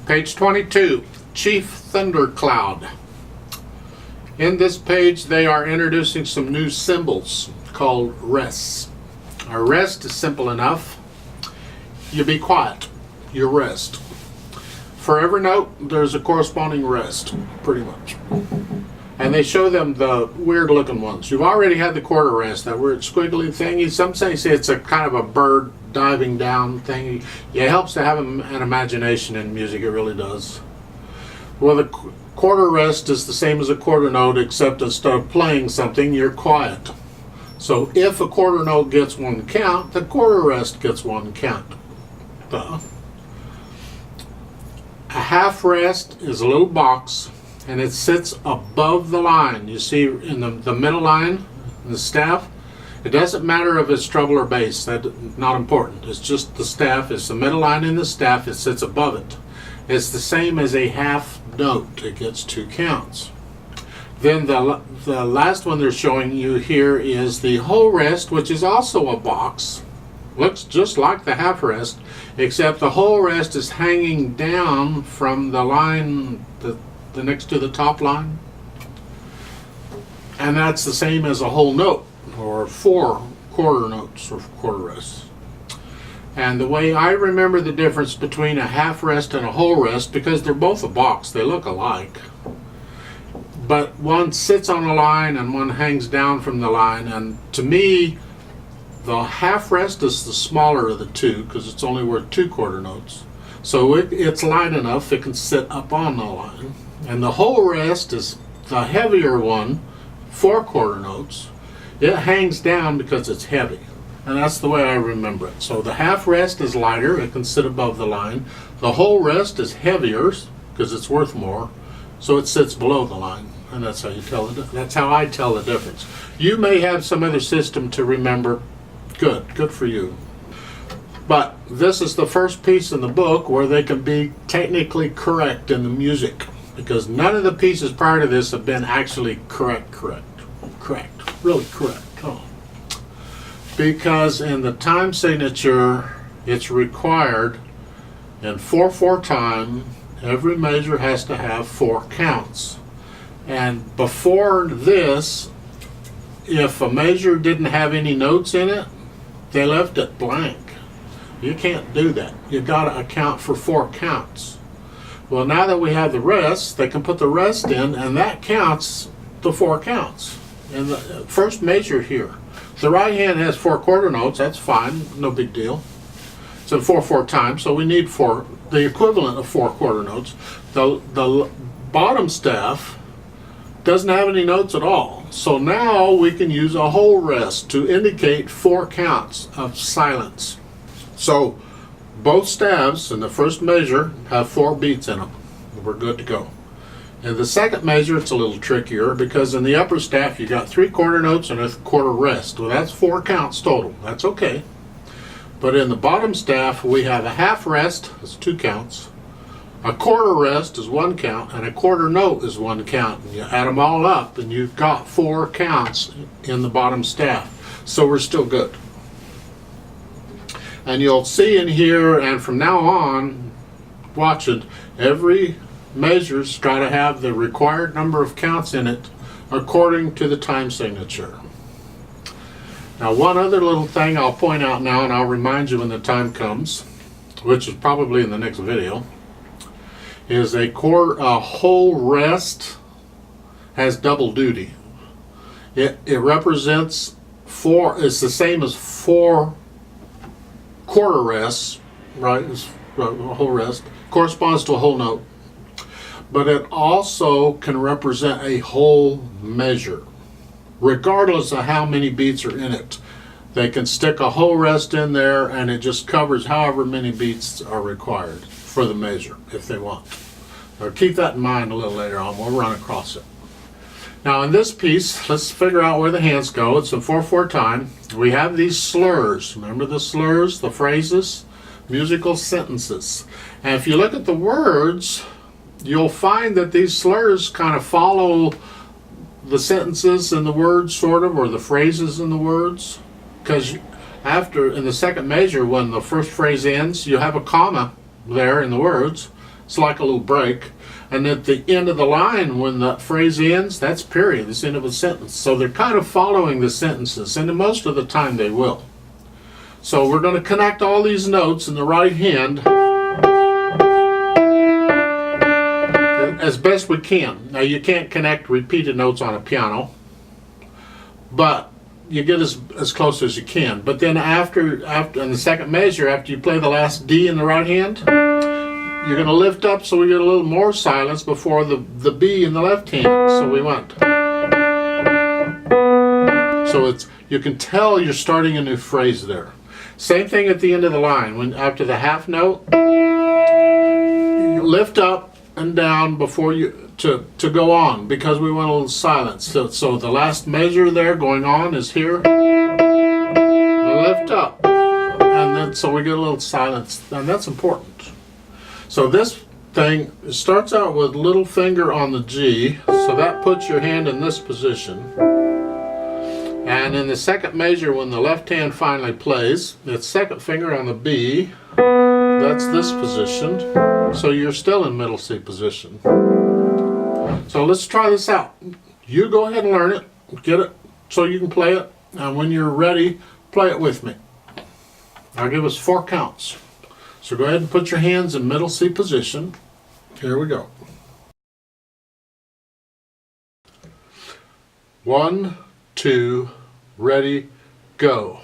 Page 22, Chief Thundercloud. In this page they are introducing some new symbols called rests. A rest is simple enough. You be quiet, you rest. For every note there's a corresponding rest, pretty much. And they show them the weird looking ones. You've already had the quarter rest, that weird squiggly thing. Some say it's a kind of a bird diving down thing. Yeah, it helps to have an imagination in music, it really does. Well, the quarter rest is the same as a quarter note, except instead of playing something, you're quiet. So if a quarter note gets one count, the quarter rest gets one count. A half rest is a little box, and it sits above the line. You see in the middle line, the staff. It doesn't matter if it's treble or bass, that's not important. It's just the staff, it's the middle line in the staff, it sits above it. It's the same as a half note, it gets two counts. Then the last one they're showing you here is the whole rest, which is also a box. Looks just like the half rest, except the whole rest is hanging down from the line, the next to the top line. And that's the same as a whole note, or four quarter notes or quarter rests. And the way I remember the difference between a half rest and a whole rest, because they're both a box, they look alike, but one sits on a line and one hangs down from the line, and to me the half rest is the smaller of the two because it's only worth two quarter notes, so it's light enough it can sit up on the line. And the whole rest is the heavier one, four quarter notes. It hangs down because it's heavy, and that's the way I remember it. So the half rest is lighter, it can sit above the line. The whole rest is heavier because it's worth more, so it sits below the line, and that's how you tell it. That's how I tell the difference. You may have some other system to remember. Good for you. But this is the first piece in the book where they can be technically correct in the music, because none of the pieces prior to this have been actually correct, really correct. Oh. Because in the time signature, it's required in 4/4 time, every measure has to have 4 counts. And before this, if a measure didn't have any notes in it, they left it blank. You can't do that. You gotta account for 4 counts. Well, now that we have the rest, they can put the rest in, and that counts the 4 counts in the first measure here. The right hand has 4 quarter notes, that's fine, no big deal. It's in 4/4 time, so we need the equivalent of 4 quarter notes. The bottom staff doesn't have any notes at all, so now we can use a whole rest to indicate 4 counts of silence. So both staves in the first measure have 4 beats in them. We're good to go. In the second measure, it's a little trickier because in the upper staff you got 3 quarter notes and a quarter rest. Well, that's 4 counts total. That's okay. But in the bottom staff, we have a half rest, that's 2 counts. A quarter rest is 1 count, and a quarter note is 1 count. And you add them all up, and you've got 4 counts in the bottom staff. So we're still good. And you'll see in here, and from now on, watch it, every measure's got to have the required number of counts in it according to the time signature. Now, one other little thing I'll point out now, and I'll remind you when the time comes, which is probably in the next video, is a whole rest has double duty. It represents 4, it's the same as 4 quarter rests, right? It's a whole rest, corresponds to a whole note. But it also can represent a whole measure, regardless of how many beats are in it. They can stick a whole rest in there and it just covers however many beats are required for the measure if they want. Now keep that in mind a little later on, we'll run across it. Now in this piece, let's figure out where the hands go. It's in 4/4 time. We have these slurs. Remember the slurs, the phrases, musical sentences. And if you look at the words, you'll find that these slurs kind of follow the sentences and the words, sort of, or the phrases and the words. Because after, in the second measure, when the first phrase ends, you have a comma there in the words, It's like a little break. And at the end of the line, when the phrase ends, that's period. It's the end of a sentence. So they're kind of following the sentences, and most of the time they will. So we're going to connect all these notes in the right hand as best we can. Now you can't connect repeated notes on a piano, but you get as close as you can. But then after in the second measure, after you play the last D in the right hand, you're going to lift up so we get a little more silence before the B in the left hand. So we went. So you can tell you're starting a new phrase there. Same thing at the end of the line. When after the half note, you lift up and down before you to go on, because we want a little silence. So the last measure there going on is here. Lift up, and then so we get a little silence, and that's important. So this thing starts out with little finger on the G, so that puts your hand in this position. And in the second measure, when the left hand finally plays, it's second finger on the B. That's this position. So you're still in middle C position. So let's try this out. You go ahead and learn it, get it so you can play it, and when you're ready, play it with me. I'll give us 4 counts. So go ahead and put your hands in middle C position. Here we go. 1, 2, ready, go.